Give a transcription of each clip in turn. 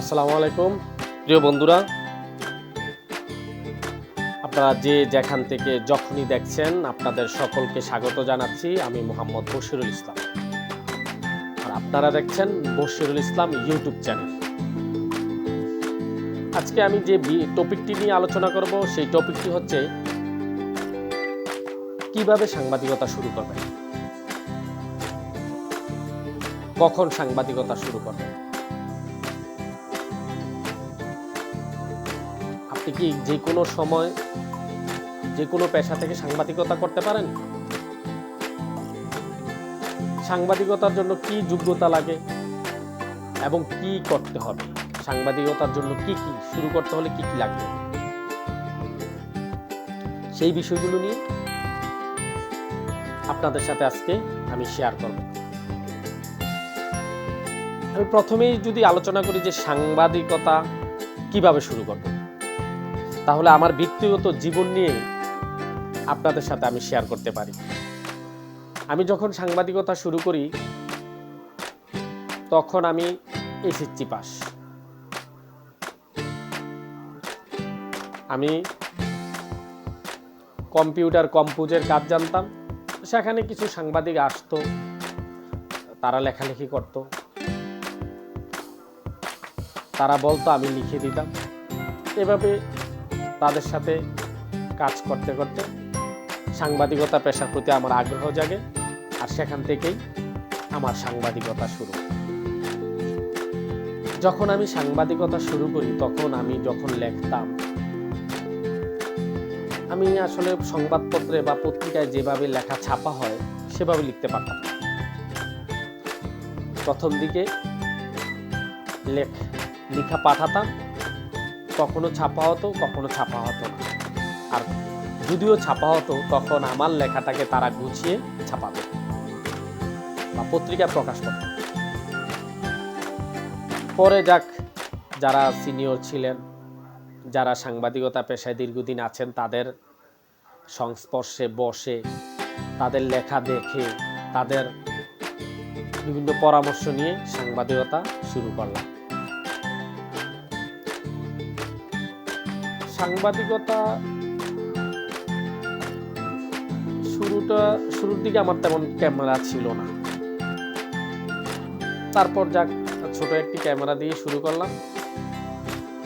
আসসালামু আলাইকুম প্রিয় বন্ধুরা, আপনারা যে যেখান থেকে যখনই দেখছেন আপনাদের সকলকে স্বাগত জানাচ্ছি। আমি মোহাম্মদ বশিরুল ইসলাম, আর আপনারা দেখছেন বশিরুল ইসলাম ইউটিউব চ্যানেল। আজকে আমি যে টপিকটি নিয়ে আলোচনা করব সেই টপিকটি হচ্ছে কিভাবে সাংবাদিকতা শুরু করবেন, কখন সাংবাদিকতা শুরু করবেন। আপনি কি যে কোনো সময় যে কোনো পেশা থেকে সাংবাদিকতা করতে পারেন? সাংবাদিকতার জন্য কি যোগ্যতা লাগে এবং কি করতে হবে, সাংবাদিকতার জন্য কি শুরু করতে হলে কি লাগবে, সেই বিষয়গুলো নিয়ে আপনাদের সাথে আজকে আমি শেয়ার করব। আমি প্রথমেই যদি আলোচনা করি যে সাংবাদিকতা কিভাবে শুরু করব, তাহলে আমার ব্যক্তিগত জীবন নিয়ে আপনাদের সাথে আমি শেয়ার করতে পারি। আমি যখন সাংবাদিকতা শুরু করি তখন আমি এসএসসি পাস। আমি কম্পোজের কাজ জানতাম। সেখানে কিছু সাংবাদিক আসতো, তারা লেখালেখি করত, তারা বলতো, আমি লিখে দিতাম। এভাবে তাদের সাথে কাজ করতে করতে সাংবাদিকতা পেশার প্রতি আমার আগ্রহ জাগে, আর সেখান থেকেই আমার সাংবাদিকতা শুরু। যখন আমি সাংবাদিকতা শুরু করি তখন আমি যখন লিখতাম, আমি আসলে সংবাদপত্রে বা পত্রিকায় যেভাবে লেখা ছাপা হয় সেভাবে লিখতে পারতাম। প্রথম দিকে লেখা পাঠাতাম, কখনো ছাপা হতো, কখনো ছাপা হতো না। আর যদিও ছাপা হতো তখন আমার লেখাটাকে তারা গুছিয়ে ছাপাতো বা পত্রিকায় প্রকাশ করত। পরে যারা সিনিয়র ছিলেন, যারা সাংবাদিকতা পেশায় দীর্ঘদিন আছেন, তাদের সংস্পর্শে বসে তাদের লেখা দেখে তাদের বিভিন্ন পরামর্শ নিয়ে সাংবাদিকতা শুরু করলাম। সাংবাদিকতা শুরুর দিকে আমার তেমন ক্যামেরা ছিল না। তারপর ছোট একটি ক্যামেরা দিয়ে শুরু করলাম।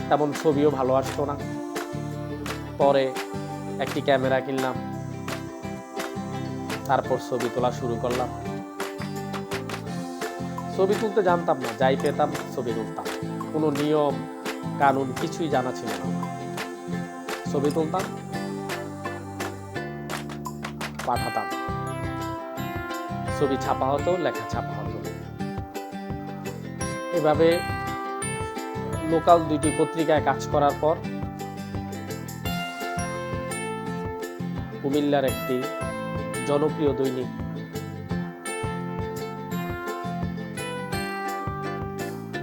তেমন ছবিও ভালো আসতো না। পরে একটি ক্যামেরা কিনলাম, তারপর ছবি তোলা শুরু করলাম। ছবি তুলতে জানতাম না, যাই পেতাম ছবি তুলতাম। কোনো নিয়ম কানুন কিছুই জানা ছিল না। ছবি তুলতাম, পাঠাতাম, ছবি ছাপা হতো, লেখা ছাপা হতো। এভাবে লোকাল 2টি পত্রিকায় কাজ করার পর কুমিল্লার একটি জনপ্রিয় দৈনিক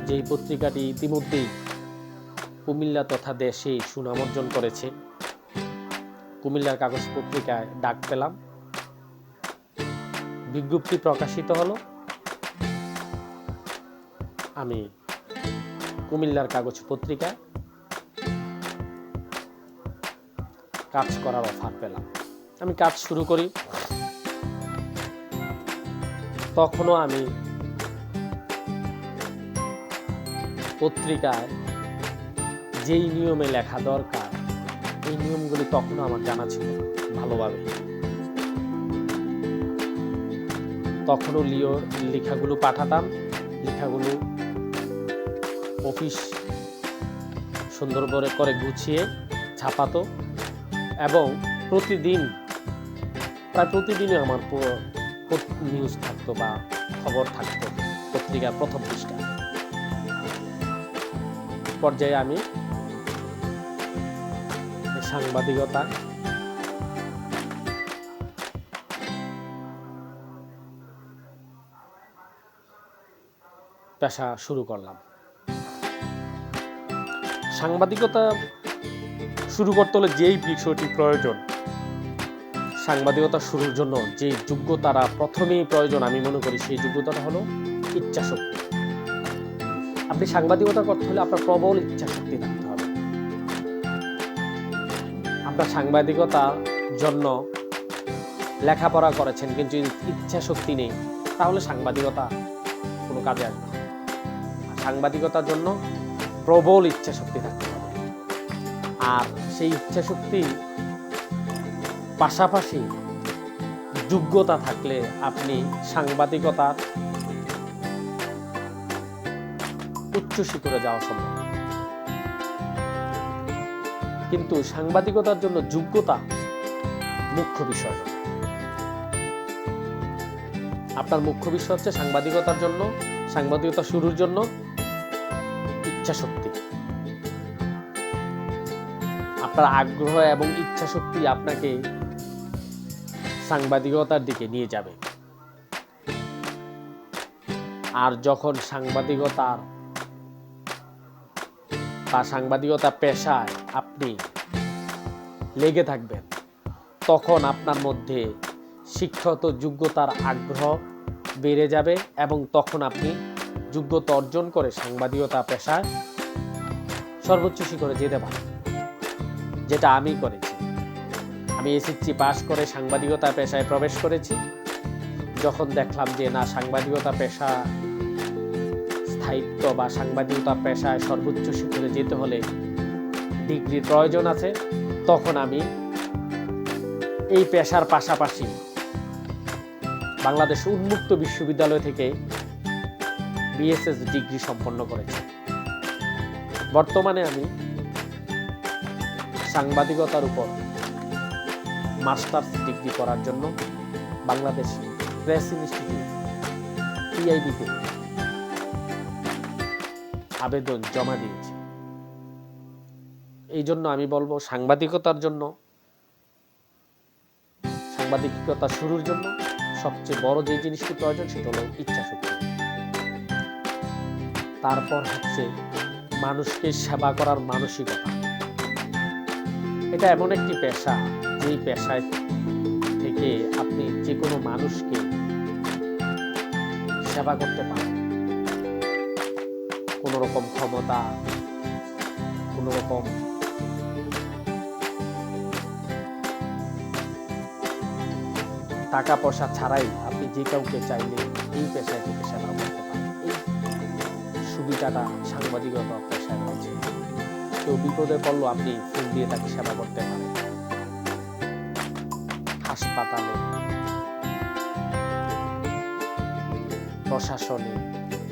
যেই পত্রিকাটি ইতিমধ্যেই কুমিল্লা তথা দেশে সুনাম অর্জন করেছে, কুমিল্লার কাগজ পত্রিকায় ডাক পেলাম। বিজ্ঞপ্তি প্রকাশিত হলো, আমি কুমিল্লার কাগজ পত্রিকায় কাজ করার অফার পেলাম। আমি কাজ শুরু করি। তখনও আমি পত্রিকায় যেই নিয়মে লেখা দরকার এই নিয়মগুলি তখনও আমার জানা ছিল ভালোভাবে। তখনও লেখাগুলো পাঠাতাম, লেখাগুলো অফিস সুন্দর করে গুছিয়ে ছাপাতো, এবং প্রায় প্রতিদিনই আমার নিউজ থাকতো বা খবর থাকতো পত্রিকার প্রথম পৃষ্ঠায়। পর্যায়ে আমি সাংবাদিকতা পেশা শুরু করলাম। সাংবাদিকতা শুরু করতে হলে যেই বিষয়টি প্রয়োজন, সাংবাদিকতা শুরুর জন্য যে যোগ্যতাটা প্রথমেই প্রয়োজন আমি মনে করি, সেই যোগ্যতাটা হলো ইচ্ছাশক্তি। আপনি সাংবাদিকতা করতে হলে আপনার প্রবল ইচ্ছা শক্তি থাকতে হবে। আপনার সাংবাদিকতার জন্য লেখাপড়া করেছেন কিন্তু ইচ্ছা শক্তি নেই, তাহলে সাংবাদিকতা কোনো কাজে আসবে না। সাংবাদিকতার জন্য প্রবল ইচ্ছা শক্তি থাকতে হবে, আর সেই ইচ্ছা শক্তি পাশাপাশি যোগ্যতা থাকলে আপনি সাংবাদিকতার উচ্চ শিখরে যাওয়া সম্ভব। কিন্তু সাংবাদিকতার জন্য যোগ্যতা মুখ্য বিষয় নয়। আপনার মুখ্য বিষয় হচ্ছে সাংবাদিকতা শুরুর জন্য ইচ্ছা শক্তি। আপনার আগ্রহ এবং ইচ্ছা শক্তি আপনাকে সাংবাদিকতার দিকে নিয়ে যাবে। আর যখন সাংবাদিকতা পেশায় আপনি লেগে থাকবেন, তখন আপনার মধ্যে শিক্ষাগত যোগ্যতার আগ্রহ বেড়ে যাবে এবং তখন আপনি যোগ্যতা অর্জন করে সাংবাদিকতা পেশায় সর্বোচ্চ শিখরে যেতে পারেন, যেটা আমি করেছি। আমি এসএসসি পাস করে সাংবাদিকতা পেশায় প্রবেশ করেছি। যখন দেখলাম যে না, সাংবাদিকতা পেশা স্থায়িত্ব বা সাংবাদিকতা পেশায় সর্বোচ্চ শিখরে যেতে হলে ডিগ্রির প্রয়োজন আছে, তখন আমি এই পেশার পাশাপাশি বাংলাদেশ উন্মুক্ত বিশ্ববিদ্যালয় থেকে বিএসএস ডিগ্রি সম্পন্ন করেছি। বর্তমানে আমি সাংবাদিকতার উপর মাস্টার্স ডিগ্রি করার জন্য বাংলাদেশ প্রেস ইনস্টিটিউট পিআইবিতে আবেদন জমা দিয়েছি। এই জন্য আমি বলবো, সাংবাদিকতা শুরুর জন্য সবচেয়ে বড় যে জিনিসটি প্রয়োজন সেটা হলো ইচ্ছা শক্তি। তারপর হচ্ছে মানুষকে সেবা করার মানসিকতা। এটা এমন একটি পেশা, যেই পেশায় থেকে আপনি যে কোনো মানুষকে সেবা করতে পারেন। কোনো রকম ক্ষমতা, কোনো রকম টাকা পয়সা ছাড়াই আপনি যে কাউকে চাইলে এই পেশায় থেকে সেবা করতে পারেন। এই সুবিধাটা সাংবাদিকতা পেশায় রয়েছে। কেউ বিপদে পড়লো, আপনি ফোন দিয়ে তাকে সেবা করতে পারেন। হাসপাতালে, প্রশাসনে,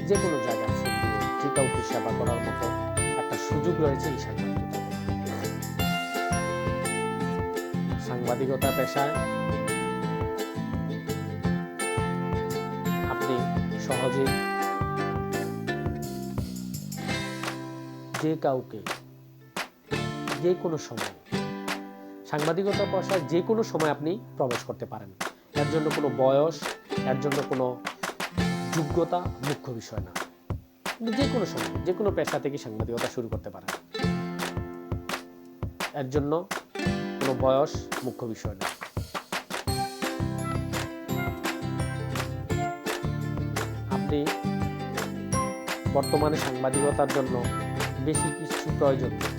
যে কোনো জায়গায় ফোন দিয়ে যে কাউকে সেবা করার মতো একটা সুযোগ রয়েছে এই সাংবাদিকতা পেশায়। আপনি সহজে যে কাউকে যে কোনো সময় সাংবাদিকতা পেশায় যে কোনো সময় আপনি প্রবেশ করতে পারেন। এর জন্য কোনো বয়স, এর জন্য কোনো যোগ্যতা মুখ্য বিষয় না। যে কোনো সময় যে কোনো পেশা থেকে সাংবাদিকতা শুরু করতে পারেন। এর জন্য কোনো বয়স মুখ্য বিষয় না। আপনি বর্তমানে সাংবাদিকতার জন্য বেশি কিছু প্রয়োজন নেই।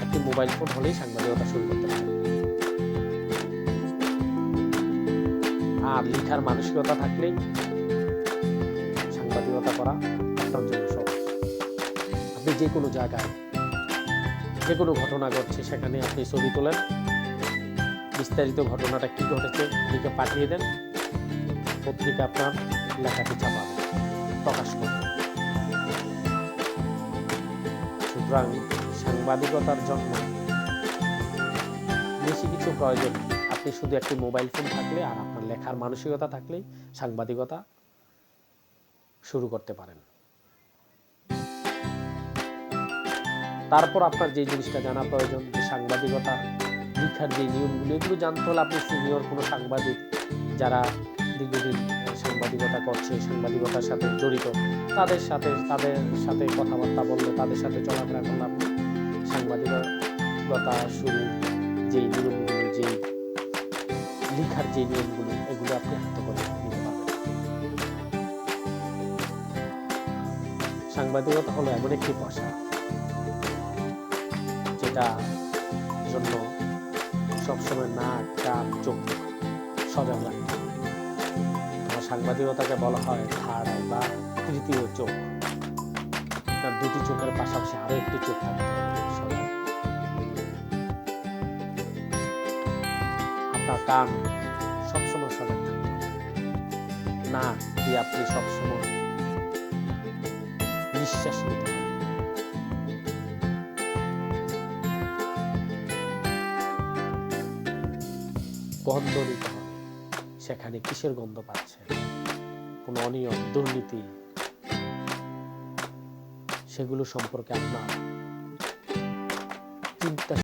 একটি মোবাইল ফোন হলেই সাংবাদিকতা শুরু করতে পারেন। আর লেখার মানসিকতা থাকলেই সাংবাদিকতা করা আপনার জন্য সহজ। আপনি যে কোনো জায়গায় যে কোনো ঘটনা ঘটছে সেখানে আপনি ছবি তোলেন, বিস্তারিত ঘটনাটা কি ঘটেছে লিখে পাঠিয়ে দেন, পত্রিকা আপনার লেখাটি ছাপাবে, প্রকাশ করবে। সুতরাং সাংবাদিকতার জন্য বেশি কিছু প্রয়োজন। আপনি শুধু একটি মোবাইল ফোন থাকলে আর আপনার লেখার মানসিকতা থাকলেই সাংবাদিকতা শুরু করতে পারেন। তারপর আপনার যে জিনিসটা জানা প্রয়োজন, যে সাংবাদিকতা লেখার যে নিয়মগুলো, এগুলো জানতে হলে আপনি সিনিয়র কোনো সাংবাদিক যারা দীর্ঘদিন সাংবাদিকতা করছে, সাংবাদিকতার সাথে জড়িত, তাদের সাথে কথাবার্তা বললে, তাদের সাথে চলাফেরা করলে আপনি সাংবাদিকতা শুরু যেই নিয়মগুলো, যেই লেখার যে নিয়মগুলো, এগুলো আপনি হাতে করে নিতে পারবেন। সাংবাদিকতা হলো এমন একটি পেশা যেটা জন্য সবসময় নাক কান চোখ সজাগ রাখতে হবে। তোমার সাংবাদিকতাকে বলা হয় থার্ড আই বা তৃতীয় চোখ। আপনার দুটি চোখের পাশাপাশি আরো একটি চোখ থাকতে হবে সজাগ। আপনার কান সবসময় সজাগ থাকতে হবে। নাক দিয়ে আপনি সবসময় নিঃশ্বাস নিতে হবে। গন্ধ নিতে হবে, সেখানে কিসের গন্ধ পাচ্ছে, কোন অনিয়ম দুর্নীতি সেগুলো সম্পর্কে আপনার চিন্তা